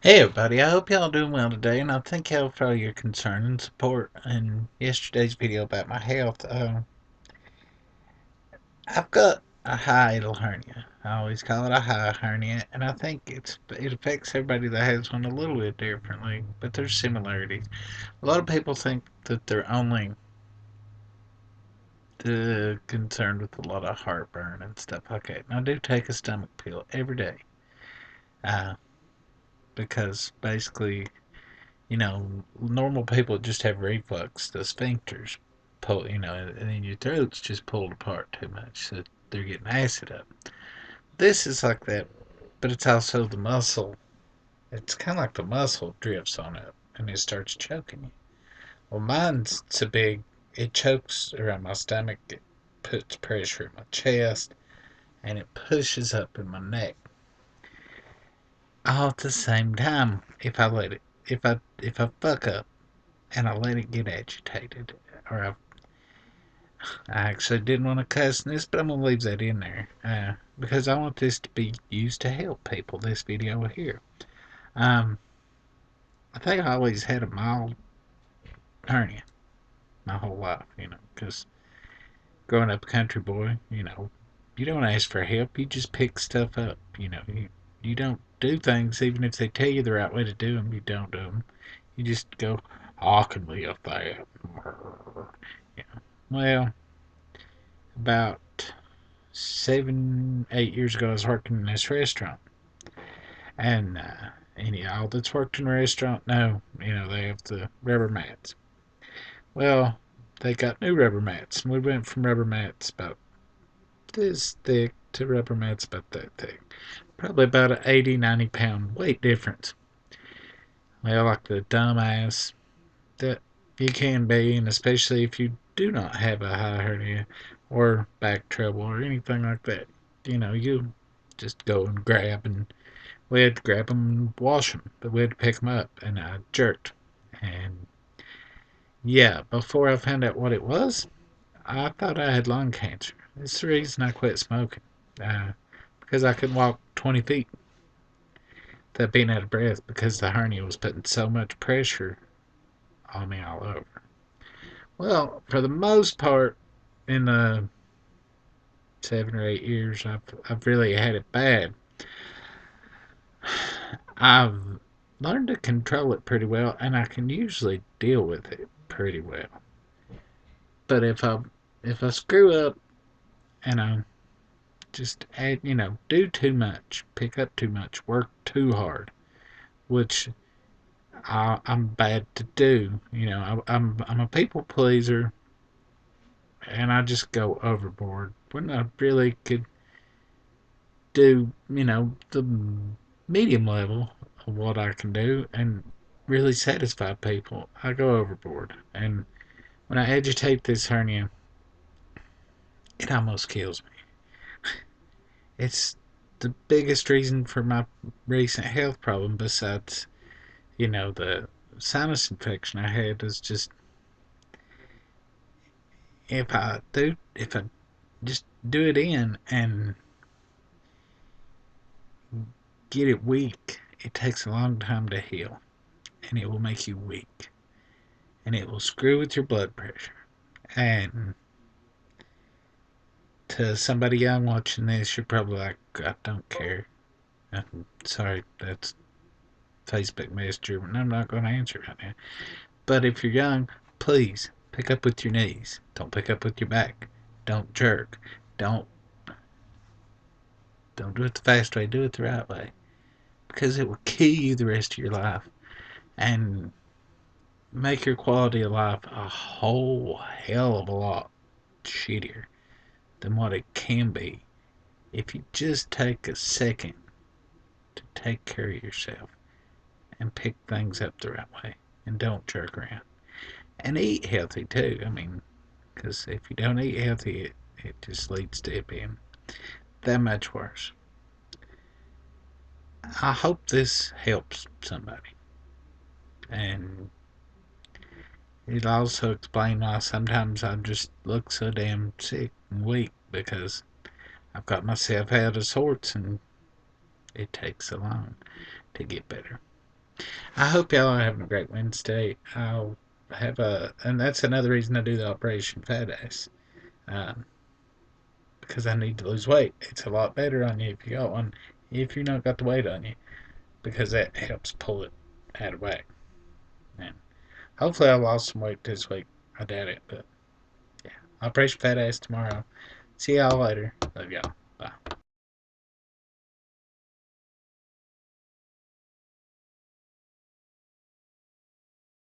Hey everybody, I hope y'all doing well today, and I thank y'all for all your concern and support in yesterday's video about my health. I've got a hiatal hernia. I always call it a high hernia, and I think it affects everybody that has one a little bit differently, but there's similarities. A lot of people think that they're only concerned with a lot of heartburn and stuff like that. And I do take a stomach pill every day, uh, because basically normal people just have reflux. The sphincters pull, and then your throat's just pulled apart too much, so they're getting acid up. This is like that, but it's also the muscle. It's kind of like the muscle drifts on up and it starts choking you. Well, mine's so big, it chokes around my stomach, it puts pressure in my chest, and it pushes up in my neck. All at the same time, if I fuck up and I let it get agitated, or I actually didn't want to cuss in this, but I'm going to leave that in there because I want this to be used to help people, this video here. Um, I think I always had a mild hernia my whole life, because growing up a country boy, you don't ask for help, you just pick stuff up, you don't do things, even if they tell you the right way to do them, you don't do them. You just go, I can live that. Yeah. Well, about 7, 8 years ago, I was working in this restaurant, and any y'all that's worked in a restaurant know, they have the rubber mats. Well, they got new rubber mats, and we went from rubber mats about this thick to rubber mats about that thick. Probably about an 80, 90 pound weight difference. Well, like the dumbass that you can be, and especially if you do not have a high hernia or back trouble or anything like that. You just go and grab, and we had to grab them and wash them, but we had to pick them up, and I jerked. And yeah, before I found out what it was, I thought I had lung cancer. It's the reason I quit smoking, uh, because I couldn't walk 20 feet without being out of breath because the hernia was putting so much pressure on me all over. Well, for the most part, in the 7 or 8 years I've really had it bad. I've learned to control it pretty well, and I can usually deal with it pretty well. But if I screw up and I just do too much, pick up too much, work too hard, which I'm bad to do. I'm a people pleaser, and I just go overboard when I really could do the medium level of what I can do and really satisfy people. I go overboard, and when I agitate this hernia, it almost kills me. It's the biggest reason for my recent health problem, besides the sinus infection I had. Is just if I just do it in and get it weak, it takes a long time to heal, and it will make you weak, and it will screw with your blood pressure. And to somebody young watching this, you're probably like, I don't care. I'm sorry, that's Facebook Messenger, and I'm not going to answer right now. But if you're young, please pick up with your knees. Don't pick up with your back. Don't jerk. Don't don't do it the fast way. Do it the right way, because it will kill you the rest of your life and make your quality of life a whole hell of a lot shittier than what it can be if you just take a second to take care of yourself and pick things up the right way and don't jerk around and eat healthy too. I mean, because if you don't eat healthy, it just leads to it being that much worse. I hope this helps somebody, and it also explains why sometimes I just look so damn sick and weak, because I've got myself out of sorts and it takes so long to get better. I hope y'all are having a great Wednesday. I'll have and that's another reason I do the Operation Fat Ass. Um, because I need to lose weight. It's a lot better on you if you got one, if you not got the weight on you, because that helps pull it out of whack. And hopefully I lost some weight this week. I doubt it, but yeah. Operation Fat Ass tomorrow. See y'all later. Love y'all. Bye.